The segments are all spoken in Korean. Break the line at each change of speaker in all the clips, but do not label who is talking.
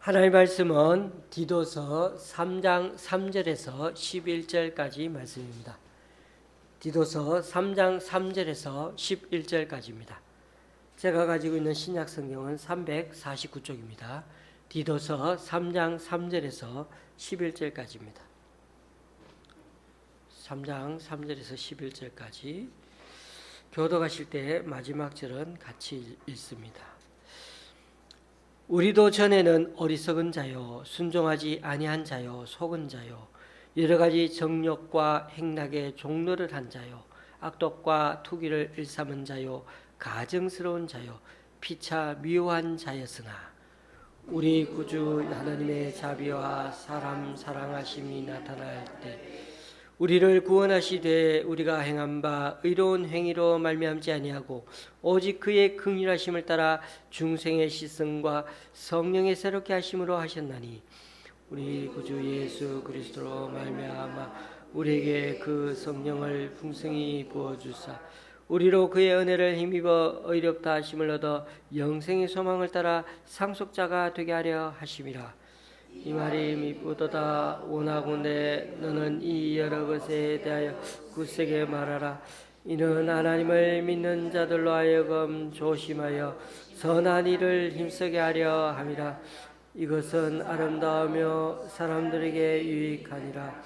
하나님의 말씀은 디도서 3장 3절에서 11절까지 말씀입니다. 디도서 3장 3절에서 11절까지입니다. 제가 가지고 있는 신약 성경은 349쪽입니다. 디도서 3장 3절에서 11절까지입니다. 3장 3절에서 11절까지 교도 가실 때 마지막 절은 같이 읽습니다. 우리도 전에는 어리석은 자요 순종하지 아니한 자요 속은 자요 여러 가지 정욕과 행락에 종로를 한 자요 악독과 투기를 일삼은 자요 가증스러운 자요 피차 미워한 자였으나 우리 구주 하나님의 자비와 사람 사랑하심이 나타날 때 우리를 구원하시되 우리가 행한 바 의로운 행위로 말미암지 아니하고 오직 그의 긍휼하심을 따라 중생의 시성과 성령의 새롭게 하심으로 하셨나니 우리 구주 예수 그리스도로 말미암아 우리에게 그 성령을 풍성히 부어 주사 우리로 그의 은혜를 힘입어 의롭다 하심을 얻어 영생의 소망을 따라 상속자가 되게 하려 하심이라. 이 말이 미쁘도다. 원하건대 너는 이 여러 것에 대하여 굳세게 말하라. 이는 하나님을 믿는 자들로 하여금 조심하여 선한 일을 힘쓰게 하려 함이라. 이것은 아름다우며 사람들에게 유익하니라.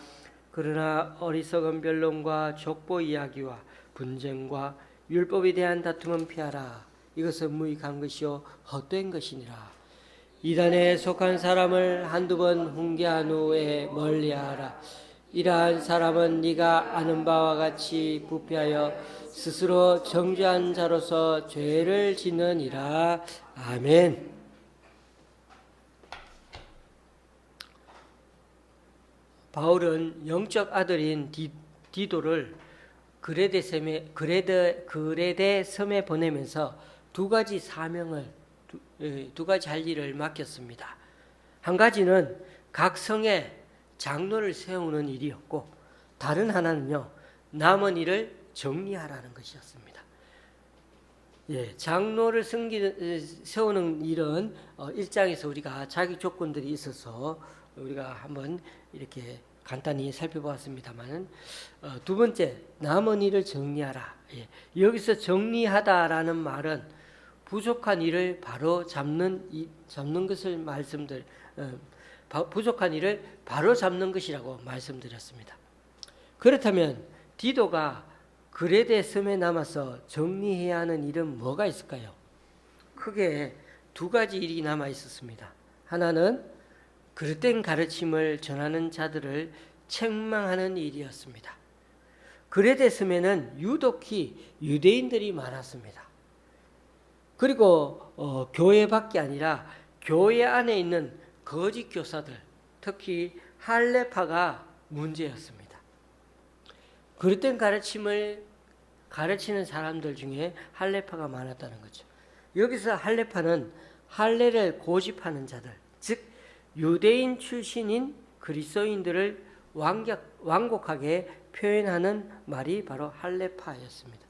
그러나 어리석은 변론과 족보 이야기와 분쟁과 율법에 대한 다툼은 피하라. 이것은 무익한 것이요 헛된 것이니라. 이단에 속한 사람을 한두 번 훈계한 후에 멀리하라. 이러한 사람은 네가 아는 바와 같이 부패하여 스스로 정죄한 자로서 죄를 짓느니라. 아멘. 바울은 영적 아들인 디도를 그레데 섬에 보내면서 두 가지 할 일을 맡겼습니다. 한 가지는 각 성에 장로를 세우는 일이었고 다른 하나는요 남은 일을 정리하라는 것이었습니다. 장로를 세우는 일은 1장에서 우리가 자기 조건들이 있어서 우리가 한번 이렇게 간단히 살펴보았습니다만 두 번째 남은 일을 정리하라. 여기서 정리하다라는 말은 부족한 일을 바로 잡는 것을 부족한 일을 바로 잡는 것이라고 말씀드렸습니다. 그렇다면 디도가 그레데 섬에 남아서 정리해야 하는 일은 뭐가 있을까요? 크게 두 가지 일이 남아 있었습니다. 하나는 그릇된 가르침을 전하는 자들을 책망하는 일이었습니다. 그레데 섬에는 유독히 유대인들이 많았습니다. 그리고 교회 밖이 아니라 교회 안에 있는 거짓 교사들, 특히 할례파가 문제였습니다. 그릇된 가르침을 가르치는 사람들 중에 할례파가 많았다는 거죠. 여기서 할례파는 할례를 고집하는 자들, 즉 유대인 출신인 그리스도인들을 완곡하게 표현하는 말이 바로 할례파였습니다.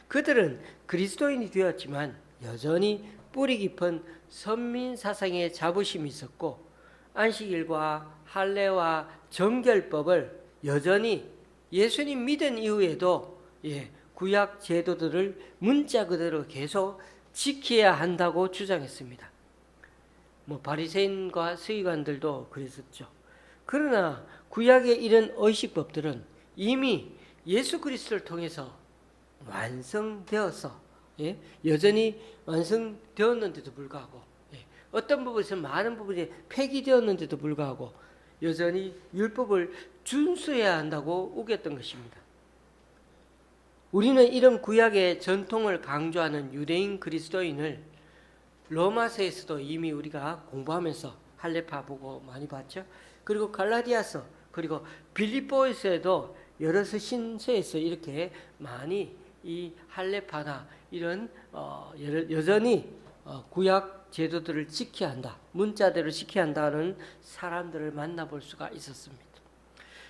그들은 그리스도인이 되었지만 여전히 뿌리 깊은 선민 사상의 자부심이 있었고 안식일과 할례와 정결법을 여전히 예수님 믿은 이후에도 구약 제도들을 문자 그대로 계속 지켜야 한다고 주장했습니다. 바리새인과 서기관들도 그랬었죠. 그러나 구약의 이런 의식법들은 이미 예수 그리스도를 통해서 완성되어서 여전히 완성되었는데도 불구하고 어떤 부분에서 많은 부분이 폐기되었는데도 불구하고 여전히 율법을 준수해야 한다고 우겼던 것입니다. 우리는 이런 구약의 전통을 강조하는 유대인 그리스도인을 로마서에서도 이미 우리가 공부하면서 할례파 보고 많이 봤죠. 그리고 갈라디아서 그리고 빌립보에서도 여러 신서에서 이렇게 많이 이 할례파나 이런 여전히 구약 제도들을 지켜야 한다, 문자대로 지켜야 한다는 사람들을 만나볼 수가 있었습니다.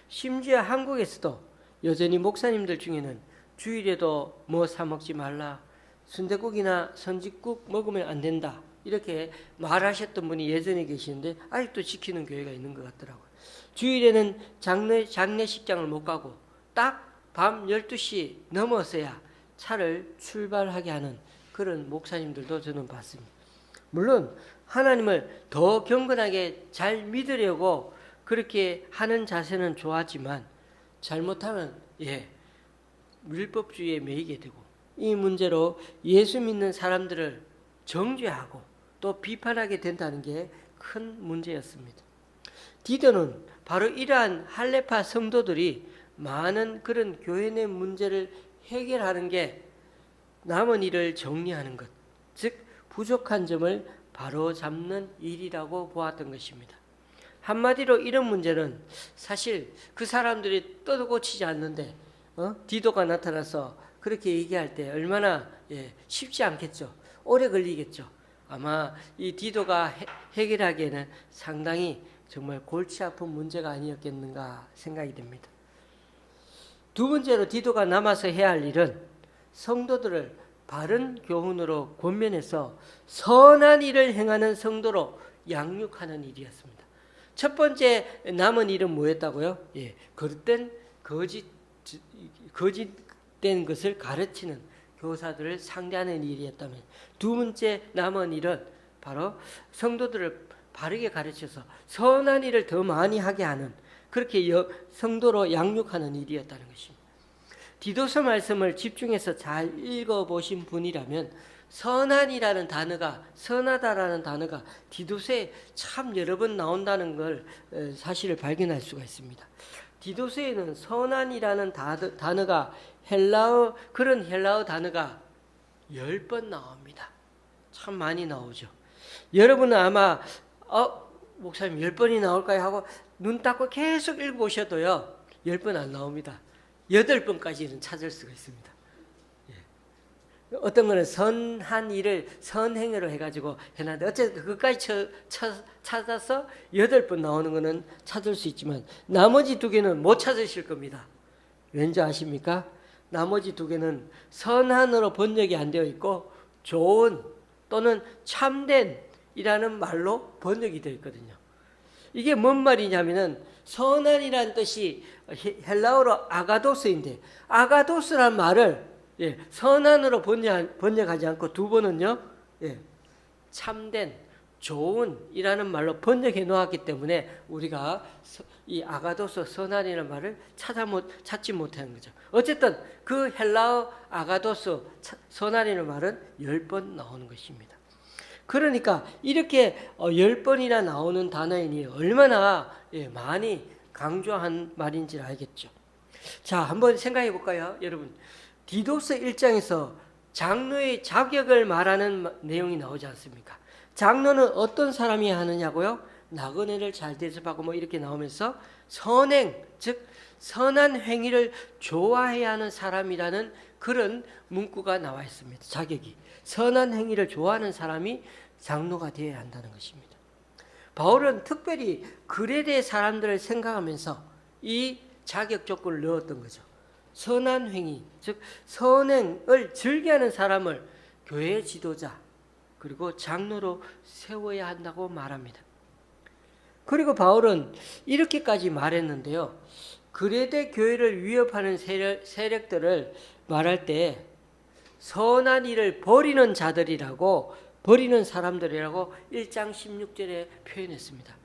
심지어 한국에서도 여전히 목사님들 중에는 주일에도 뭐 사 먹지 말라, 순댓국이나 선짓국 먹으면 안 된다, 이렇게 말하셨던 분이 예전에 계시는데 아직도 지키는 교회가 있는 것 같더라고요. 주일에는 장례식장을 못 가고 딱 밤 12시 넘어서야 차를 출발하게 하는 그런 목사님들도 저는 봤습니다. 물론 하나님을 더 경건하게 잘 믿으려고 그렇게 하는 자세는 좋았지만 잘못하면 율법주의에 매이게 되고 이 문제로 예수 믿는 사람들을 정죄하고 또 비판하게 된다는 게 큰 문제였습니다. 디도는 바로 이러한 할레파 성도들이 많은 그런 교회 내 문제를 해결하는 게 남은 일을 정리하는 것, 즉 부족한 점을 바로 잡는 일이라고 보았던 것입니다. 한마디로 이런 문제는 사실 그 사람들이 떠도 고치지 않는데 디도가 나타나서 그렇게 얘기할 때 얼마나 쉽지 않겠죠. 오래 걸리겠죠. 아마 이 디도가 해결하기에는 상당히 정말 골치 아픈 문제가 아니었겠는가 생각이 됩니다. 두 번째로 디도가 남아서 해야 할 일은 성도들을 바른 교훈으로 권면해서 선한 일을 행하는 성도로 양육하는 일이었습니다. 첫 번째 남은 일은 뭐였다고요? 거짓된 것을 가르치는 교사들을 상대하는 일이었다면, 두 번째 남은 일은 바로 성도들을 바르게 가르쳐서 선한 일을 더 많이 하게 하는, 그렇게 성도로 양육하는 일이었다는 것입니다. 디도서 말씀을 집중해서 잘 읽어보신 분이라면 선한이라는 단어가, 선하다라는 단어가 디도서에 참 여러 번 나온다는 걸 사실을 발견할 수가 있습니다. 디도서에는 선한이라는 단어가 그런 헬라어 단어가 10번 나옵니다. 참 많이 나오죠. 여러분은 아마 목사님 10번이 나올까요 하고 눈 닦고 계속 읽어보셔도요 10번 안 나옵니다. 8번까지는 찾을 수가 있습니다. 어떤 거는 선한 일을 선행으로 해가지고 해놨는데 어쨌든 그것까지 찾아서 8번 나오는 거는 찾을 수 있지만 나머지 두 개는 못 찾으실 겁니다. 왠지 아십니까? 나머지 두 개는 선한으로 번역이 안 되어 있고 좋은 또는 참된이라는 말로 번역이 되어 있거든요. 이게 뭔 말이냐면은 선한이라는 뜻이 헬라어로 아가도스인데 아가도스란 말을 선한으로 번역하지 않고 두 번은요 참된 좋은이라는 말로 번역해 놓았기 때문에 우리가 이 아가도스 선한이라는 말을 찾지 못하는 거죠. 어쨌든 그 헬라어 아가도스 선한이라는 말은 10번 나오는 것입니다. 그러니까 이렇게 10번이나 나오는 단어이니 얼마나 많이 강조한 말인지 알겠죠. 자, 한번 생각해 볼까요, 여러분? 디도서 1장에서 장로의 자격을 말하는 내용이 나오지 않습니까? 장로는 어떤 사람이 하느냐고요? 나그네를 잘 대접하고 이렇게 나오면서 선행, 즉 선한 행위를 좋아해야 하는 사람이라는 그런 문구가 나와 있습니다. 자격이. 선한 행위를 좋아하는 사람이 장로가 되어야 한다는 것입니다. 바울은 특별히 그레데 사람들을 생각하면서 이 자격 조건을 넣었던 거죠. 선한 행위, 즉 선행을 즐겨하는 사람을 교회 지도자 그리고 장로로 세워야 한다고 말합니다. 그리고 바울은 이렇게까지 말했는데요. 그레데 교회를 위협하는 세력들을 말할 때 선한 일을 버리는 사람들이라고 1장 16절에 표현했습니다.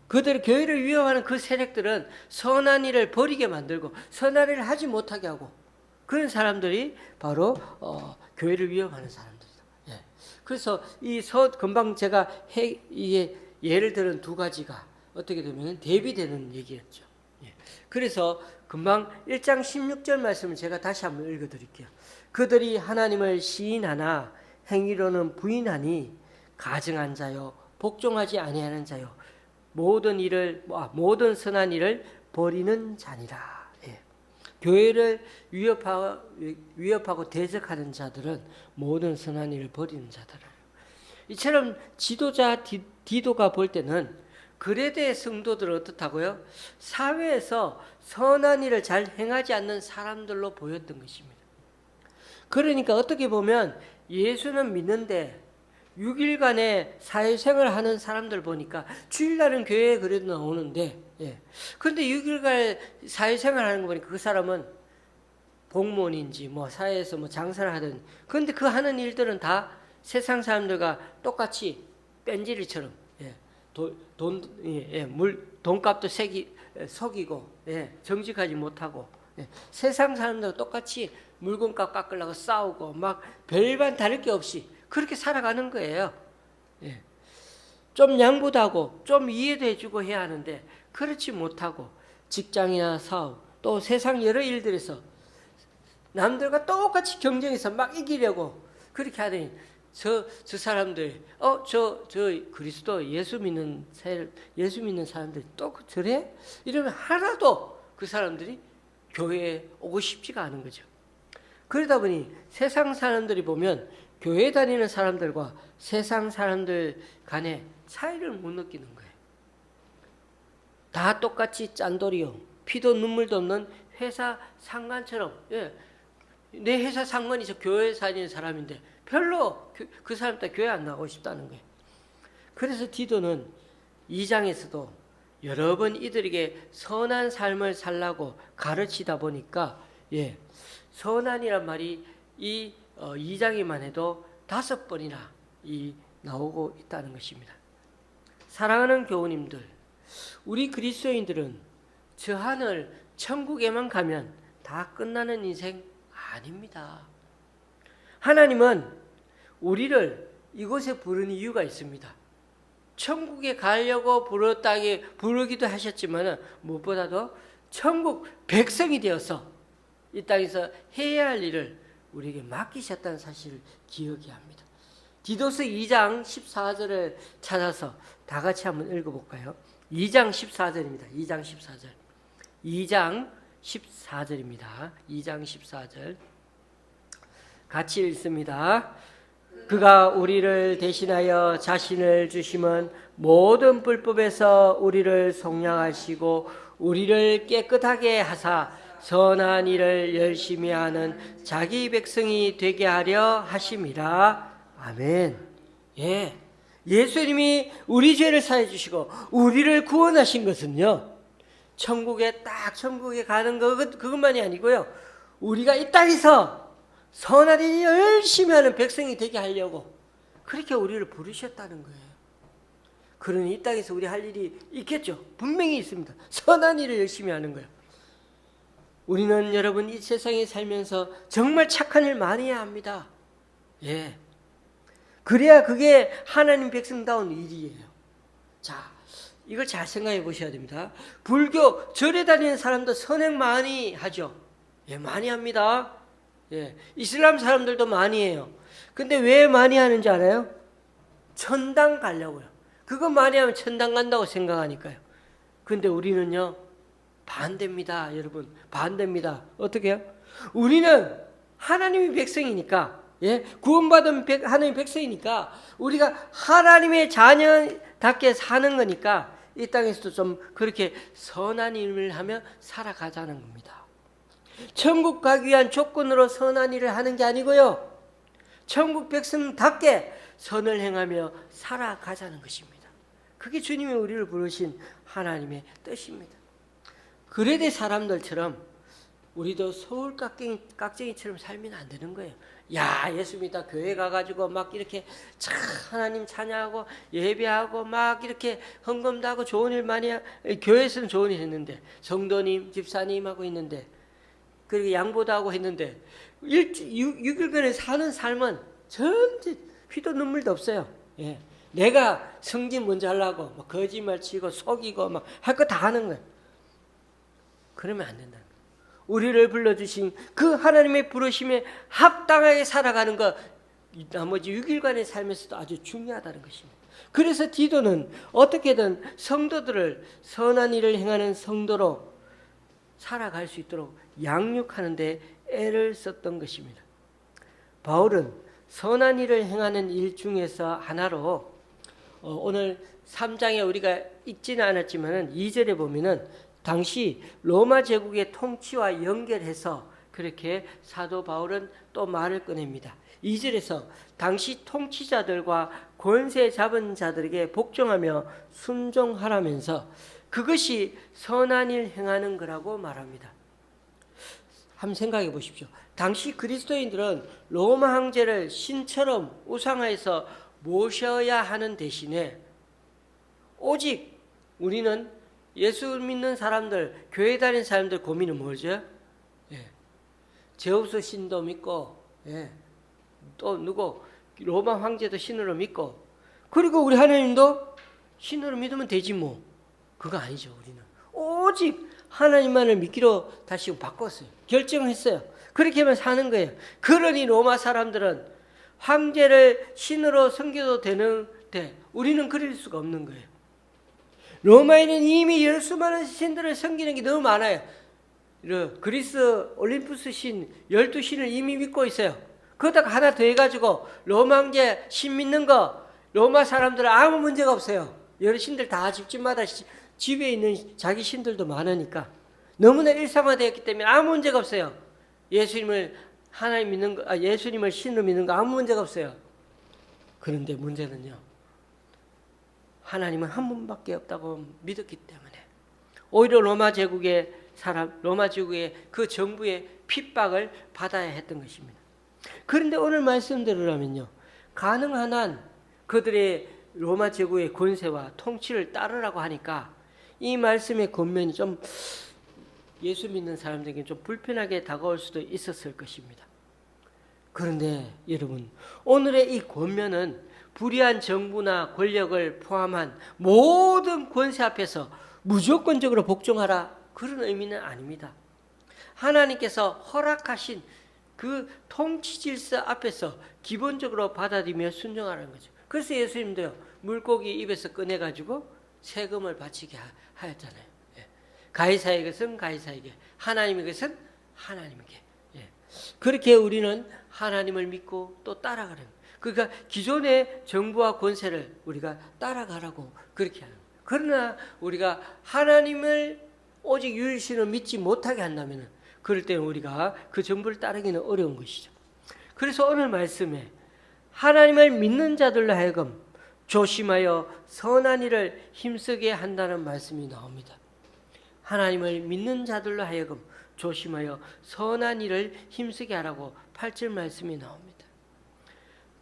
그들 교회를 위협하는 그 세력들은 선한 일을 버리게 만들고 선한 일을 하지 못하게 하고 그런 사람들이 바로 교회를 위협하는 사람들이다. 그래서 금방 제가 이게 예를 들은 두 가지가 어떻게 되면 대비되는 얘기였죠. 그래서 금방 1장 16절 말씀을 제가 다시 한번 읽어드릴게요. 그들이 하나님을 시인하나 행위로는 부인하니 가증한 자요 복종하지 아니하는 자요 모든 선한 일을 버리는 자니라. 교회를 위협하고 대적하는 자들은 모든 선한 일을 버리는 자들이에요. 이처럼 지도자 디도가 볼 때는 그레데 성도들은 어떻다고요? 사회에서 선한 일을 잘 행하지 않는 사람들로 보였던 것입니다. 그러니까 어떻게 보면 예수는 믿는데 6일간의 사회생활 하는 사람들 보니까 주일날은 교회에 그래도 나오는데, 예. 근데 6일간 사회생활 하는 거 보니까 그 사람은 공무원인지 뭐 사회에서 뭐 장사를 하든, 근데 그 하는 일들은 다 세상 사람들과 똑같이 뺀질이처럼, 예. 돈값도 속이고, 예. 정직하지 못하고, 예. 세상 사람들과 똑같이 물건값 깎으려고 싸우고 막 별반 다를 게 없이 그렇게 살아가는 거예요. 예. 좀 양보도 하고 좀 이해도 해주고 해야 하는데 그렇지 못하고 직장이나 사업 또 세상 여러 일들에서 남들과 똑같이 경쟁해서 막 이기려고 그렇게 하더니 저 사람들 저 그리스도 예수 믿는 사람들이 또 저래? 이러면 하나도 그 사람들이 교회에 오고 싶지가 않은 거죠. 그러다 보니 세상 사람들이 보면 교회 다니는 사람들과 세상 사람들 간의 차이를 못 느끼는 거예요. 다 똑같이 짠돌이요. 피도 눈물도 없는 회사 상관처럼, 예. 내 회사 상관이 저 교회 다니는 사람인데 별로 그 사람 때 교회 안 나가고 싶다는 거예요. 그래서 디도는 2장에서도 여러 번 이들에게 선한 삶을 살라고 가르치다 보니까, 예. 선한이란 말이 이 2장에만 해도 5번이나 나오고 있다는 것입니다. 사랑하는 교우님들, 우리 그리스도인들은 저 하늘 천국에만 가면 다 끝나는 인생 아닙니다. 하나님은 우리를 이곳에 부른 이유가 있습니다. 천국에 가려고 부르기도 하셨지만 무엇보다도 천국 백성이 되어서 이 땅에서 해야 할 일을 우리에게 맡기셨다는 사실을 기억해야 합니다. 디도서 2장 14절을 찾아서 다 같이 한번 읽어볼까요? 2장 14절입니다. 2장 14절. 2장 14절입니다. 2장 14절. 같이 읽습니다. 그가 우리를 대신하여 자신을 주심은 모든 불법에서 우리를 속량하시고 우리를 깨끗하게 하사 선한 일을 열심히 하는 자기 백성이 되게 하려 하심이라. 아멘. 예. 예수님이 우리 죄를 사해 주시고 우리를 구원하신 것은요, 천국에 가는 그것만이 아니고요, 우리가 이 땅에서 선한 일 열심히 하는 백성이 되게 하려고 그렇게 우리를 부르셨다는 거예요. 그러니 이 땅에서 우리 할 일이 있겠죠. 분명히 있습니다. 선한 일을 열심히 하는 거예요. 우리는 여러분 이 세상에 살면서 정말 착한 일 많이 해야 합니다. 예. 그래야 그게 하나님 백성다운 일이에요. 자, 이걸 잘 생각해 보셔야 됩니다. 불교 절에 다니는 사람도 선행 많이 하죠. 예, 많이 합니다. 예, 이슬람 사람들도 많이 해요. 근데 왜 많이 하는지 알아요? 천당 가려고요. 그거 많이 하면 천당 간다고 생각하니까요. 근데 우리는요, 반대입니다. 여러분, 반대입니다. 어떻게 해요? 우리는 하나님의 백성이니까, 예, 구원받은 하나님의 백성이니까 우리가 하나님의 자녀답게 사는 거니까 이 땅에서도 좀 그렇게 선한 일을 하며 살아가자는 겁니다. 천국 가기 위한 조건으로 선한 일을 하는 게 아니고요, 천국 백성답게 선을 행하며 살아가자는 것입니다. 그게 주님이 우리를 부르신 하나님의 뜻입니다. 그래도 사람들처럼 우리도 서울 깍쟁이처럼 살면 안 되는 거예요. 야, 예수 믿다 교회 가가지고 막 이렇게 참 하나님 찬양하고 예배하고 막 이렇게 헌금도 하고 좋은 일 많이 교회에서는 좋은 일 했는데, 성도님 집사님 하고 있는데, 그리고 양보도 하고 했는데 6일간에 사는 삶은 전체 피도 눈물도 없어요. 예. 내가 승진 먼저 하려고 막 거짓말 치고 속이고 막 할 거 다 하는 거예요. 그러면 안 된다. 우리를 불러주신 그 하나님의 부르심에 합당하게 살아가는 것, 나머지 6일간의 삶에서도 아주 중요하다는 것입니다. 그래서 디도는 어떻게든 성도들을 선한 일을 행하는 성도로 살아갈 수 있도록 양육하는 데 애를 썼던 것입니다. 바울은 선한 일을 행하는 일 중에서 하나로 오늘 3장에 우리가 읽지는 않았지만 2절에 보면은 당시 로마 제국의 통치와 연결해서 그렇게 사도 바울은 또 말을 꺼냅니다. 2절에서 당시 통치자들과 권세 잡은 자들에게 복종하며 순종하라면서 그것이 선한 일 행하는 거라고 말합니다. 한번 생각해 보십시오. 당시 그리스도인들은 로마 황제를 신처럼 우상화해서 모셔야 하는 대신에 오직 우리는 예수 믿는 사람들, 교회 다니는 사람들 고민은 뭐죠? 제우스 신도 믿고, 또 누구 로마 황제도 신으로 믿고, 그리고 우리 하나님도 신으로 믿으면 되지 뭐. 그거 아니죠. 우리는 오직 하나님만을 믿기로 다시 바꿨어요. 결정했어요. 그렇게만 사는 거예요. 그러니 로마 사람들은 황제를 신으로 섬겨도 되는데 우리는 그럴 수가 없는 거예요. 로마에는 이미 수많은 신들을 섬기는 게 너무 많아요. 그리스 올림푸스 신 12신을 이미 믿고 있어요. 그러다가 하나 더 해가지고 로마 황제 신 믿는 거 로마 사람들은 아무 문제가 없어요. 여러 신들 다 집집마다 집에 있는 자기 신들도 많으니까 너무나 일상화되었기 때문에 아무 문제가 없어요. 예수님을 하나님 믿는 거, 예수님을 신으로 믿는 거 아무 문제가 없어요. 그런데 문제는요, 하나님은 한 분밖에 없다고 믿었기 때문에 오히려 로마 제국의 그 정부의 핍박을 받아야 했던 것입니다. 그런데 오늘 말씀대로라면요, 가능한 한 그들의 로마 제국의 권세와 통치를 따르라고 하니까 이 말씀의 권면이 좀 예수 믿는 사람들에게 좀 불편하게 다가올 수도 있었을 것입니다. 그런데 여러분, 오늘의 이 권면은 불의한 정부나 권력을 포함한 모든 권세 앞에서 무조건적으로 복종하라, 그런 의미는 아닙니다. 하나님께서 허락하신 그 통치 질서 앞에서 기본적으로 받아들이며 순종하라는 거죠. 그래서 예수님도요, 물고기 입에서 꺼내가지고 세금을 바치게 하였잖아요. 가이사의 것은 가이사에게, 하나님의 것은 하나님에게. 그렇게 우리는 하나님을 믿고 또 따라가는 거예요. 그러니까 기존의 정부와 권세를 우리가 따라가라고 그렇게 하는 거예요. 그러나 우리가 하나님을 오직 유일신을 믿지 못하게 한다면 그럴 때는 우리가 그 정부를 따르기는 어려운 것이죠. 그래서 오늘 말씀에 하나님을 믿는 자들로 하여금 조심하여 선한 일을 힘쓰게 한다는 말씀이 나옵니다. 하나님을 믿는 자들로 하여금 조심하여 선한 일을 힘쓰게 하라고 8절 말씀이 나옵니다.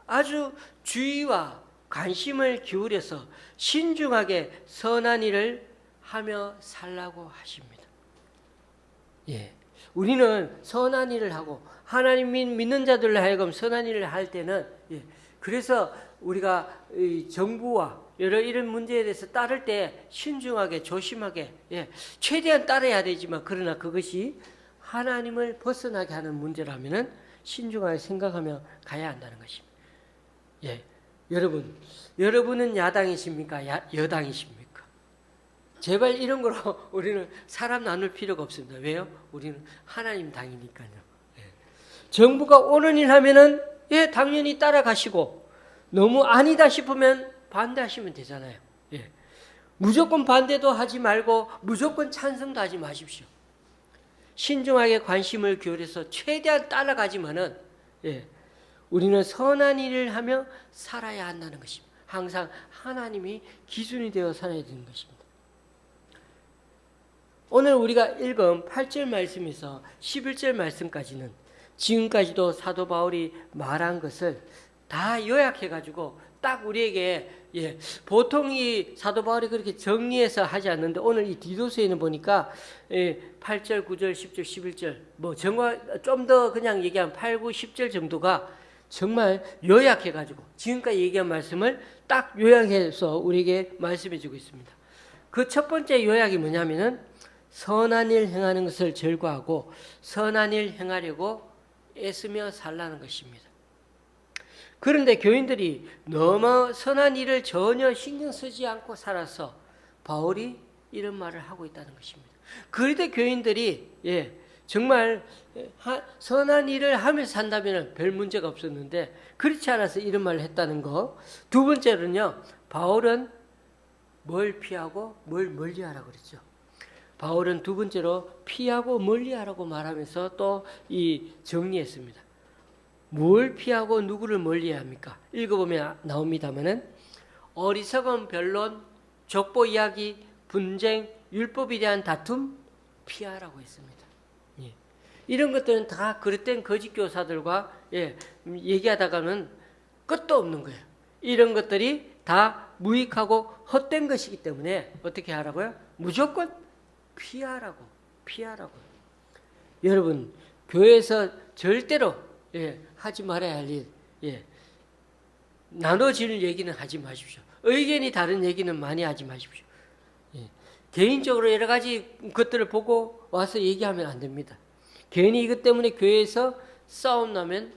아주 주의와 관심을 기울여서 신중하게 선한 일을 하며 살라고 하십니다. 우리는 선한 일을 하고 하나님 믿는 자들로 하여금 선한 일을 할 때는 그래서 우리가 정부와 여러 이런 문제에 대해서 따를 때 신중하게 조심하게 최대한 따라야 되지만 그러나 그것이 하나님을 벗어나게 하는 문제라면은 신중하게 생각하며 가야 한다는 것입니다. 여러분은 야당이십니까? 여당이십니까? 제발 이런 거로 우리는 사람 나눌 필요가 없습니다. 왜요? 우리는 하나님 당이니까요. 정부가 옳은 일 하면은 당연히 따라가시고 너무 아니다 싶으면 반대하시면 되잖아요. 무조건 반대도 하지 말고 무조건 찬성도 하지 마십시오. 신중하게 관심을 기울여서 최대한 따라가지만은 우리는 선한 일을 하며 살아야 한다는 것입니다. 항상 하나님이 기준이 되어 살아야 되는 것입니다. 오늘 우리가 읽은 8절 말씀에서 11절 말씀까지는 지금까지도 사도 바울이 말한 것을 다 요약해가지고 딱 우리에게 보통 이 사도 바울이 그렇게 정리해서 하지 않는데 오늘 이 디도서에는 보니까 8절, 9절, 10절, 11절 뭐 정말 좀 더 그냥 얘기하면 8, 9, 10절 정도가 정말 요약해가지고 지금까지 얘기한 말씀을 딱 요약해서 우리에게 말씀해주고 있습니다. 그 첫 번째 요약이 뭐냐면은 선한 일 행하는 것을 절과하고 선한 일 행하려고 애쓰며 살라는 것입니다. 그런데 교인들이 너무 선한 일을 전혀 신경 쓰지 않고 살아서 바울이 이런 말을 하고 있다는 것입니다. 그런데 교인들이 정말 선한 일을 하면서 산다면 별 문제가 없었는데 그렇지 않아서 이런 말을 했다는 거. 두 번째로는요, 바울은 뭘 피하고 뭘 멀리하라고 그랬죠. 바울은 두 번째로 피하고 멀리하라고 말하면서 또 이 정리했습니다. 뭘 피하고 누구를 멀리해야 합니까? 읽어보면 나옵니다만은 어리석은 변론, 족보 이야기, 분쟁, 율법에 대한 다툼 피하라고 했습니다. 예. 이런 것들은 다 그릇된 거짓 교사들과 얘기하다가는 끝도 없는 거예요. 이런 것들이 다 무익하고 헛된 것이기 때문에 어떻게 하라고요? 무조건 피하라고. 여러분, 교회에서 절대로 하지 말아야 할 일, 나눠질 얘기는 하지 마십시오. 의견이 다른 얘기는 많이 하지 마십시오. 개인적으로 여러 가지 것들을 보고 와서 얘기하면 안 됩니다. 괜히 이것 때문에 교회에서 싸움 나면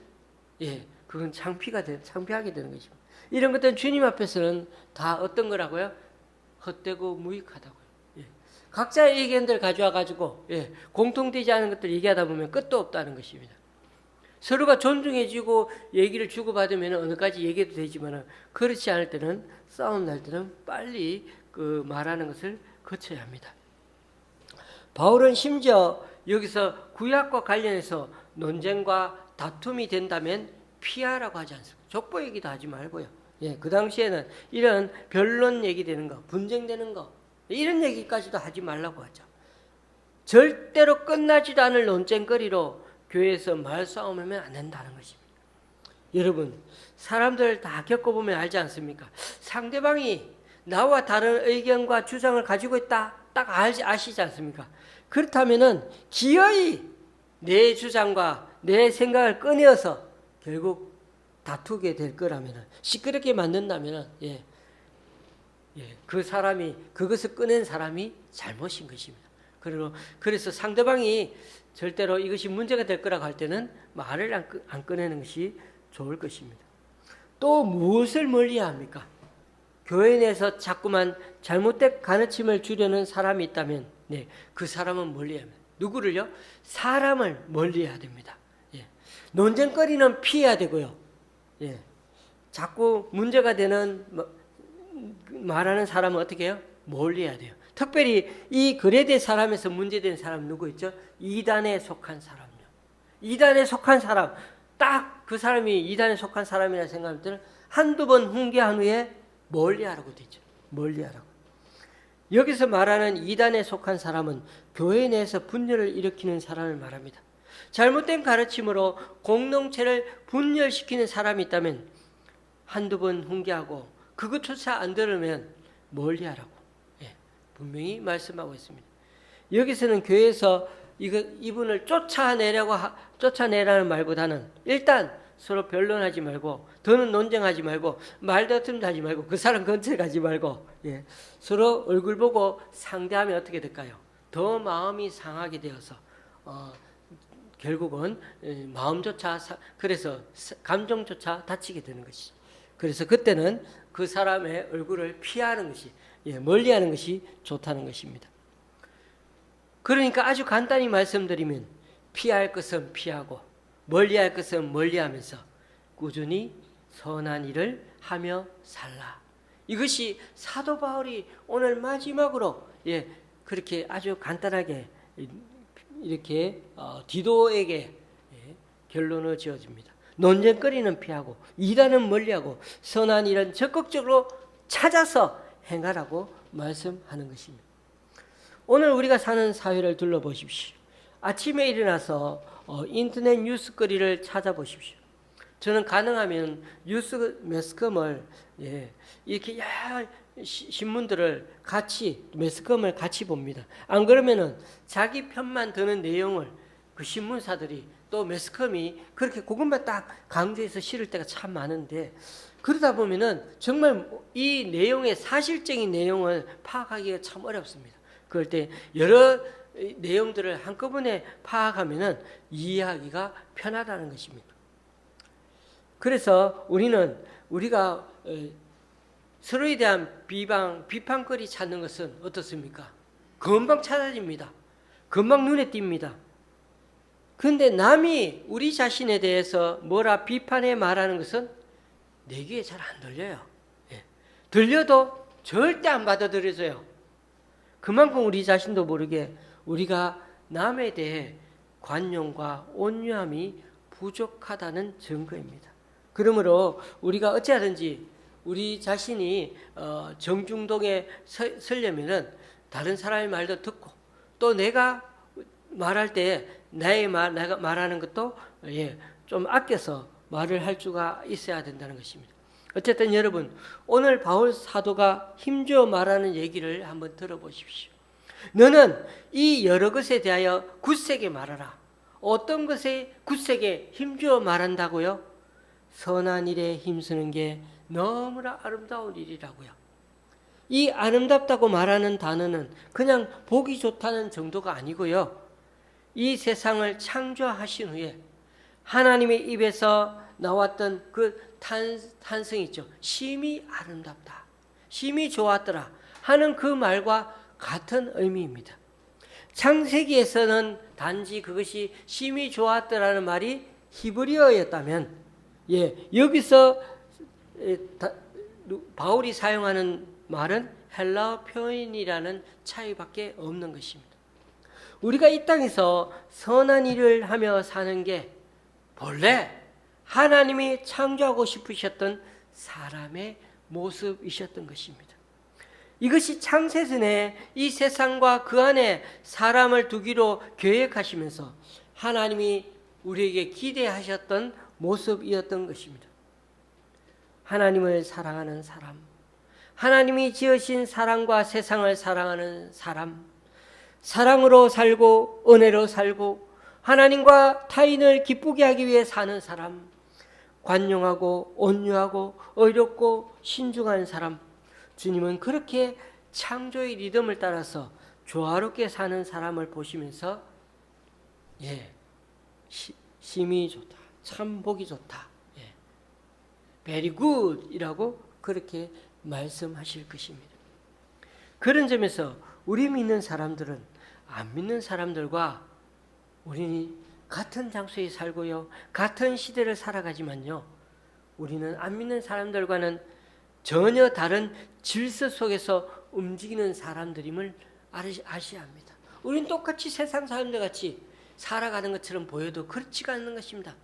그건 창피하게 되는 것입니다. 이런 것들은 주님 앞에서는 다 어떤 거라고요? 헛되고 무익하다고요. 각자의 의견들 가져와 가지고 공통되지 않은 것들 얘기하다 보면 끝도 없다는 것입니다. 서로가 존중해주고 얘기를 주고받으면 어느까지 얘기해도 되지만 그렇지 않을 때는 싸움 날 때는 빨리 그 말하는 것을 거쳐야 합니다. 바울은 심지어 여기서 구약과 관련해서 논쟁과 다툼이 된다면 피하라고 하지 않습니다. 족보 얘기도 하지 말고요. 그 당시에는 이런 변론 얘기되는 거, 분쟁되는 거 이런 얘기까지도 하지 말라고 하죠. 절대로 끝나지도 않을 논쟁거리로 교회에서 말싸움하면 안 된다는 것입니다. 여러분, 사람들 다 겪어보면 알지 않습니까? 상대방이 나와 다른 의견과 주장을 가지고 있다 딱 아시지 않습니까? 그렇다면은 기어이 내 주장과 내 생각을 꺼내어서 결국 다투게 될 거라면은, 시끄럽게 만든다면은 그 사람이, 그것을 꺼낸 사람이 잘못인 것입니다. 그래서 상대방이 절대로 이것이 문제가 될 거라고 할 때는 말을 안 꺼내는 것이 좋을 것입니다. 또 무엇을 멀리해야 합니까? 교회 내에서 자꾸만 잘못된 가르침을 주려는 사람이 있다면 그 사람은 멀리해야 합니다. 누구를요? 사람을 멀리해야 됩니다. 논쟁거리는 피해야 되고요. 자꾸 문제가 되는 말하는 사람은 어떻게 해요? 멀리해야 돼요. 특별히 이 거래된 사람에서 문제된 사람 누구 있죠? 이단에 속한 사람요. 이단에 속한 사람, 딱 그 사람이 이단에 속한 사람이라 생각할 때는 한두 번 훈계한 후에 멀리하라고 되죠. 멀리하라고. 여기서 말하는 이단에 속한 사람은 교회 내에서 분열을 일으키는 사람을 말합니다. 잘못된 가르침으로 공동체를 분열시키는 사람이 있다면 한두 번 훈계하고 그것조차 안 들으면 멀리하라고 분명히 말씀하고 있습니다. 여기서는 교회에서 이분을 쫓아내라는 말보다는 일단 서로 변론하지 말고, 더는 논쟁하지 말고, 말다툼도 하지 말고, 그 사람 근처에 가지 말고 서로 얼굴 보고 상대하면 어떻게 될까요? 더 마음이 상하게 되어서 결국은 마음조차, 그래서 감정조차 다치게 되는 것이. 그래서 그때는 그 사람의 얼굴을 피하는 것이, 멀리하는 것이 좋다는 것입니다. 그러니까 아주 간단히 말씀드리면 피할 것은 피하고 멀리할 것은 멀리하면서 꾸준히 선한 일을 하며 살라. 이것이 사도 바울이 오늘 마지막으로 그렇게 아주 간단하게 이렇게 디도에게 결론을 지어줍니다. 논쟁거리는 피하고 이단은 멀리하고 선한 일은 적극적으로 찾아서 행하라고 말씀하는 것입니다. 오늘 우리가 사는 사회를 둘러보십시오. 아침에 일어나서 인터넷 뉴스거리를 찾아보십시오. 저는 가능하면 뉴스 매스컴을 이렇게 신문들을 같이 매스컴을 같이 봅니다. 안 그러면은 자기 편만 드는 내용을 그 신문사들이 또 매스컴이 그렇게 그것만 딱 강조해서 실을 때가 참 많은데, 그러다 보면은 정말 이 내용의 사실적인 내용을 파악하기가 참 어렵습니다. 그럴 때 여러 내용들을 한꺼번에 파악하면은 이해하기가 편하다는 것입니다. 그래서 우리가 서로에 대한 비판거리 찾는 것은 어떻습니까? 금방 찾아집니다. 금방 눈에 띕니다. 그런데 남이 우리 자신에 대해서 뭐라 비판해 말하는 것은 내 귀에 잘 안 들려요. 들려도 절대 안 받아들여져요. 그만큼 우리 자신도 모르게 우리가 남에 대해 관용과 온유함이 부족하다는 증거입니다. 그러므로 우리가 어찌하든지 우리 자신이 정중동에 서려면은 다른 사람의 말도 듣고 또 내가 말할 때 내가 말하는 것도 좀 아껴서 말을 할 수가 있어야 된다는 것입니다. 어쨌든 여러분, 오늘 바울 사도가 힘주어 말하는 얘기를 한번 들어보십시오. 너는 이 여러 것에 대하여 굳세게 말하라. 어떤 것에 굳세게 힘주어 말한다고요? 선한 일에 힘쓰는 게 너무나 아름다운 일이라고요. 이 아름답다고 말하는 단어는 그냥 보기 좋다는 정도가 아니고요. 이 세상을 창조하신 후에 하나님의 입에서 나왔던 그 탄성이 있죠. 심히 아름답다, 심히 좋았더라 하는 그 말과 같은 의미입니다. 창세기에서는 단지 그것이 심히 좋았더라는 말이 히브리어였다면, 여기서 바울이 사용하는 말은 헬라어 표현이라는 차이밖에 없는 것입니다. 우리가 이 땅에서 선한 일을 하며 사는 게 본래 하나님이 창조하고 싶으셨던 사람의 모습이셨던 것입니다. 이것이 창세전에 이 세상과 그 안에 사람을 두기로 계획하시면서 하나님이 우리에게 기대하셨던 모습이었던 것입니다. 하나님을 사랑하는 사람, 하나님이 지으신 사람과 세상을 사랑하는 사람, 사랑으로 살고 은혜로 살고 하나님과 타인을 기쁘게 하기 위해 사는 사람, 관용하고 온유하고 의롭고 신중한 사람, 주님은 그렇게 창조의 리듬을 따라서 조화롭게 사는 사람을 보시면서 심히 좋다, 참 보기 좋다, very good 이라고 그렇게 말씀하실 것입니다. 그런 점에서 우리 믿는 사람들은 안 믿는 사람들과 우리는 같은 장소에 살고요, 같은 시대를 살아가지만요, 우리는 안 믿는 사람들과는 전혀 다른 질서 속에서 움직이는 사람들임을 아셔야 합니다. 우리는 똑같이 세상 사람들 같이 살아가는 것처럼 보여도 그렇지가 않는 것입니다.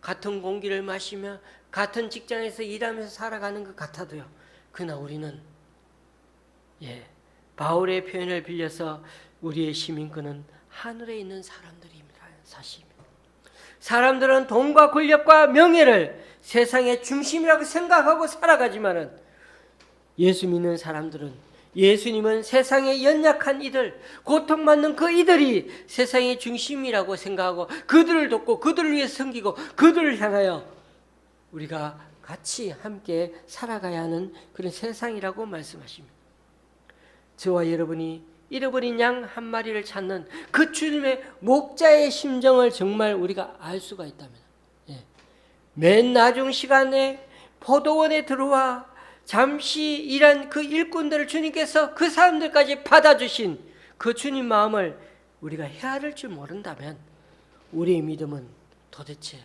같은 공기를 마시며 같은 직장에서 일하면서 살아가는 것 같아도요, 그러나 우리는 바울의 표현을 빌려서 우리의 시민권은 하늘에 있는 사람들입니다. 사실입니다. 사람들은 돈과 권력과 명예를 세상의 중심이라고 생각하고 살아가지만은 예수 믿는 사람들은 예수님은 세상의 연약한 이들, 고통받는 그 이들이 세상의 중심이라고 생각하고 그들을 돕고 그들을 위해 섬기고 그들을 향하여 우리가 같이 함께 살아가야 하는 그런 세상이라고 말씀하십니다. 저와 여러분이 잃어버린 양 한 마리를 찾는 그 주님의 목자의 심정을 정말 우리가 알 수가 있다면, 맨 나중 시간에 포도원에 들어와 잠시 일한 그 일꾼들을 주님께서 그 사람들까지 받아주신 그 주님 마음을 우리가 헤아릴 줄 모른다면 우리의 믿음은 도대체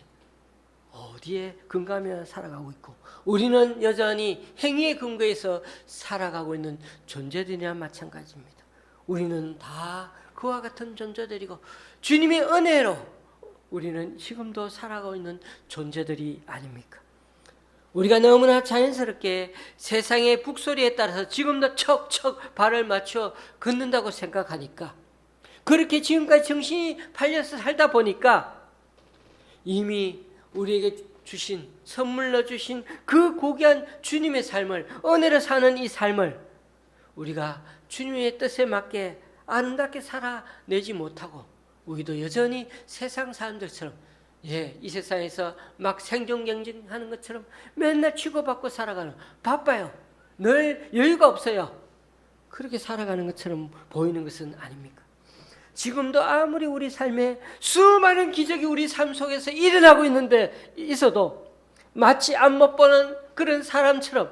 어디에 근거하며 살아가고 있고 우리는 여전히 행위의 근거에서 살아가고 있는 존재들이나 마찬가지입니다. 우리는 다 그와 같은 존재들이고 주님의 은혜로 우리는 지금도 살아가고 있는 존재들이 아닙니까? 우리가 너무나 자연스럽게 세상의 북소리에 따라서 지금도 척척 발을 맞춰 걷는다고 생각하니까, 그렇게 지금까지 정신이 팔려서 살다 보니까 이미 우리에게 주신, 선물로 주신 그 고귀한 주님의 삶을, 은혜로 사는 이 삶을 우리가 주님의 뜻에 맞게 아름답게 살아내지 못하고 우리도 여전히 세상 사람들처럼 이 세상에서 막 생존 경쟁하는 것처럼 맨날 치고받고 살아가는, 바빠요, 늘 여유가 없어요, 그렇게 살아가는 것처럼 보이는 것은 아닙니까? 지금도 아무리 우리 삶에 수많은 기적이 우리 삶 속에서 일어나고 있어도 마치 안 못 보는 그런 사람처럼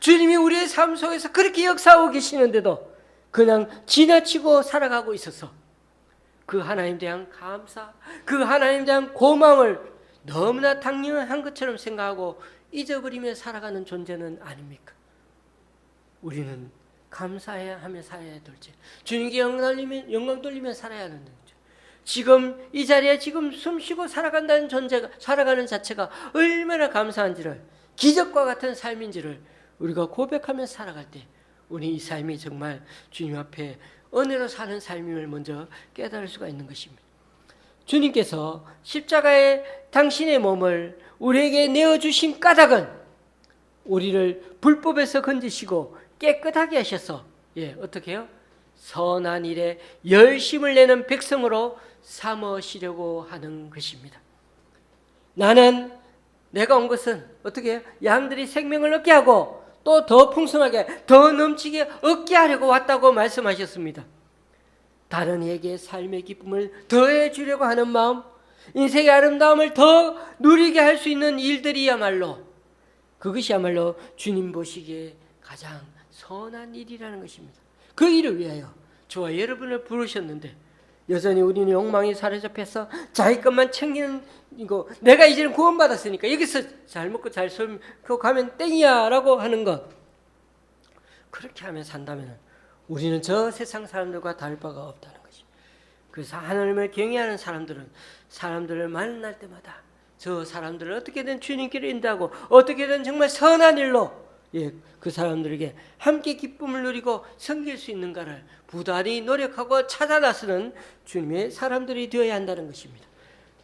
주님이 우리의 삶 속에서 그렇게 역사하고 계시는데도 그냥 지나치고 살아가고 있어서 그 하나님에 대한 감사, 그 하나님에 대한 고마움을 너무나 당연한 것처럼 생각하고 잊어버리며 살아가는 존재는 아닙니까? 우리는 감사하며 살아야 될지, 주님께 영광 돌리며 살아야 하는 거죠. 지금 이 자리에 지금 숨쉬고 살아간다는 존재가, 살아가는 자체가 얼마나 감사한지를, 기적과 같은 삶인지를 우리가 고백하며 살아갈 때 우리 이 삶이 정말 주님 앞에 은혜로 사는 삶임을 먼저 깨달을 수가 있는 것입니다. 주님께서 십자가에 당신의 몸을 우리에게 내어주신 까닭은 우리를 불법에서 건지시고 깨끗하게 하셔서, 어떻게 해요? 선한 일에 열심을 내는 백성으로 삼으시려고 하는 것입니다. 나는 내가 온 것은 어떻게 해요? 양들이 생명을 얻게 하고 또 더 풍성하게 더 넘치게 얻게 하려고 왔다고 말씀하셨습니다. 다른 이에게 삶의 기쁨을 더해 주려고 하는 마음, 인생의 아름다움을 더 누리게 할 수 있는 일들이야말로, 그것이야말로 주님 보시기에 가장 선한 일이라는 것입니다. 그 일을 위하여 저와 여러분을 부르셨는데 여전히 우리는 욕망이 사로잡혀서 자기 것만 챙기는 이거, 내가 이제는 구원받았으니까 여기서 잘 먹고 잘 살고 가면 땡이야 라고 하는 것, 그렇게 하며 산다면 우리는 저 세상 사람들과 다를 바가 없다는 것이. 그래서 하나님을 경외하는 사람들은 사람들을 만날 때마다 저 사람들을 어떻게든 주님께로 인도하고 어떻게든 정말 선한 일로 그 사람들에게 함께 기쁨을 누리고 섬길 수 있는가를 부단히 노력하고 찾아 나서는 주님의 사람들이 되어야 한다는 것입니다.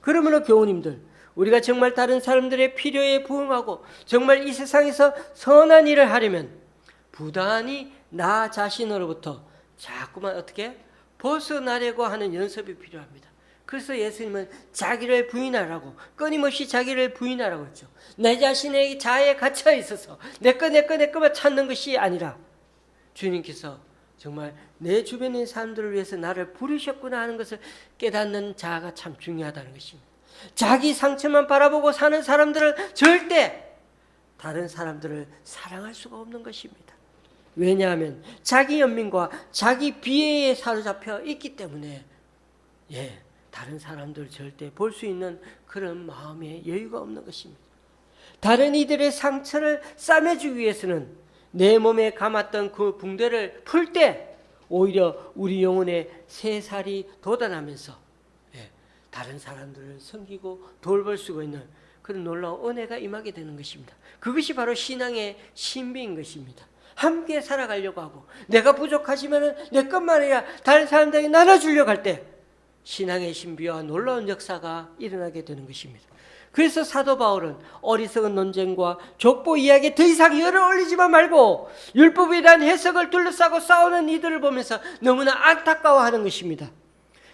그러므로 교우님들, 우리가 정말 다른 사람들의 필요에 부응하고 정말 이 세상에서 선한 일을 하려면 부단히 나 자신으로부터 자꾸만 어떻게 벗어나려고 하는 연습이 필요합니다. 그래서 예수님은 자기를 부인하라고, 끊임없이 자기를 부인하라고 했죠. 내 자신의 자아에 갇혀 있어서 내 거만 찾는 것이 아니라 주님께서 정말 내 주변의 사람들을 위해서 나를 부르셨구나 하는 것을 깨닫는 자아가 참 중요하다는 것입니다. 자기 상처만 바라보고 사는 사람들은 절대 다른 사람들을 사랑할 수가 없는 것입니다. 왜냐하면 자기 연민과 자기 비애에 사로잡혀 있기 때문에 다른 사람들을 절대 볼 수 있는 그런 마음의 여유가 없는 것입니다. 다른 이들의 상처를 싸매주기 위해서는 내 몸에 감았던 그 붕대를 풀 때 오히려 우리 영혼의 새살이 돋아나면서 다른 사람들을 섬기고 돌볼 수가 있는 그런 놀라운 은혜가 임하게 되는 것입니다. 그것이 바로 신앙의 신비인 것입니다. 함께 살아가려고 하고 내가 부족하지만 내 것만 아니라 다른 사람들에게 나눠주려고 할 때 신앙의 신비와 놀라운 역사가 일어나게 되는 것입니다. 그래서 사도 바울은 어리석은 논쟁과 족보 이야기에 더 이상 열을 올리지만 말고 율법에 대한 해석을 둘러싸고 싸우는 이들을 보면서 너무나 안타까워하는 것입니다.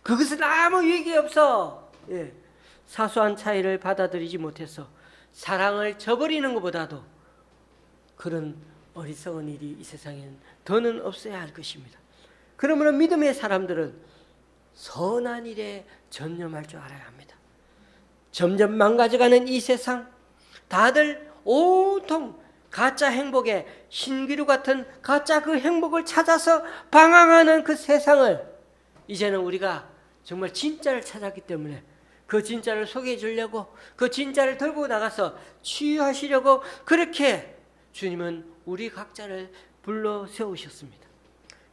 그것은 아무 유익이 없어. 사소한 차이를 받아들이지 못해서 사랑을 저버리는 것보다도 그런 어리석은 일이 이 세상에는 더는 없어야 할 것입니다. 그러므로 믿음의 사람들은 선한 일에 전념할 줄 알아야 합니다. 점점 망가져가는 이 세상, 다들 온통 가짜 행복에 신기루 같은 가짜 그 행복을 찾아서 방황하는 그 세상을 이제는 우리가 정말 진짜를 찾았기 때문에 그 진짜를 소개해 주려고, 그 진짜를 들고 나가서 치유하시려고 그렇게 주님은 우리 각자를 불러 세우셨습니다.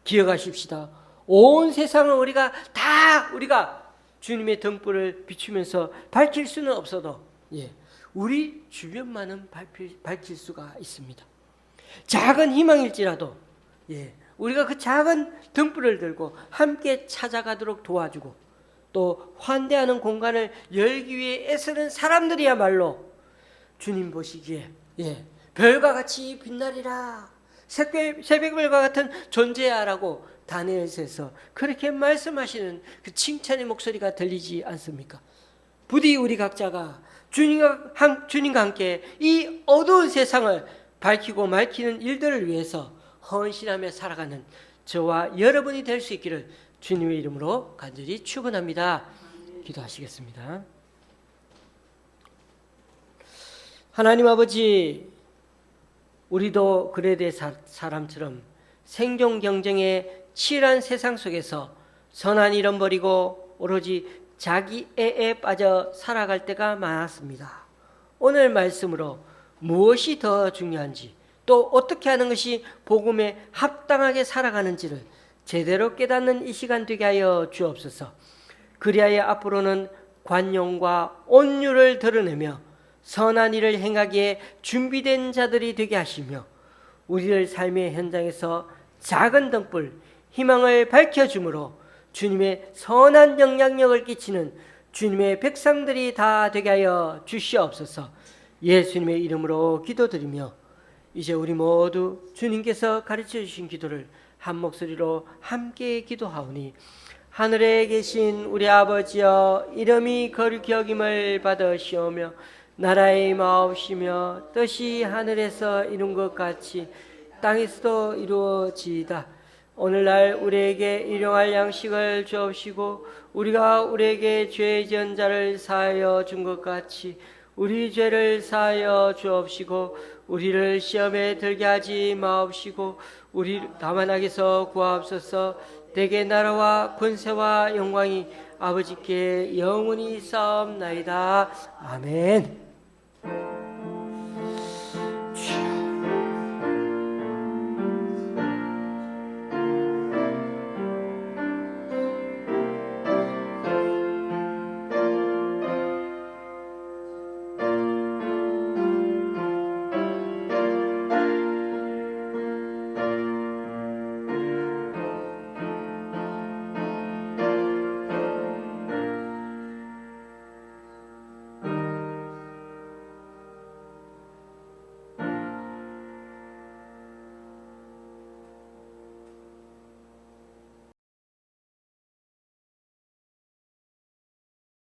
기억하십시다. 온 세상을 우리가 주님의 등불을 비추면서 밝힐 수는 없어도 우리 주변만은 밝힐 수가 있습니다. 작은 희망일지라도 우리가 그 작은 등불을 들고 함께 찾아가도록 도와주고 또 환대하는 공간을 열기 위해 애쓰는 사람들이야말로 주님 보시기에 별과 같이 빛나리라, 새벽별과 같은 존재야라고 다니엘서에서 그렇게 말씀하시는 그 칭찬의 목소리가 들리지 않습니까? 부디 우리 각자가 주님과 함께 이 어두운 세상을 밝히고 맑히는 일들을 위해서 헌신하며 살아가는 저와 여러분이 될 수 있기를 주님의 이름으로 간절히 축원합니다. 기도하시겠습니다. 하나님 아버지, 우리도 그레데 사람처럼 생존 경쟁의 치열한 세상 속에서 선한 일은 버리고 오로지 자기 애에 빠져 살아갈 때가 많았습니다. 오늘 말씀으로 무엇이 더 중요한지 또 어떻게 하는 것이 복음에 합당하게 살아가는지를 제대로 깨닫는 이 시간 되게 하여 주옵소서. 그리하여 앞으로는 관용과 온유를 드러내며 선한 일을 행하기에 준비된 자들이 되게 하시며 우리를 삶의 현장에서 작은 등불, 희망을 밝혀주므로 주님의 선한 영향력을 끼치는 주님의 백성들이 다 되게 하여 주시옵소서. 예수님의 이름으로 기도드리며 이제 우리 모두 주님께서 가르쳐 주신 기도를 한 목소리로 함께 기도하오니 하늘에 계신 우리 아버지여 이름이 거룩히 여김을 받으시오며 나라의 마옵시며 뜻이 하늘에서 이룬 것 같이 땅에서도 이루어지이다. 오늘날 우리에게 일용할 양식을 주옵시고 우리가 우리에게 죄 지은 자를 사하여 준 것 같이 우리 죄를 사하여 주옵시고 우리를 시험에 들게 하지 마옵시고 우리 다만 악에서 구하옵소서. 대개 나라와 권세와 영광이 아버지께 영원히 있사옵나이다. 아멘.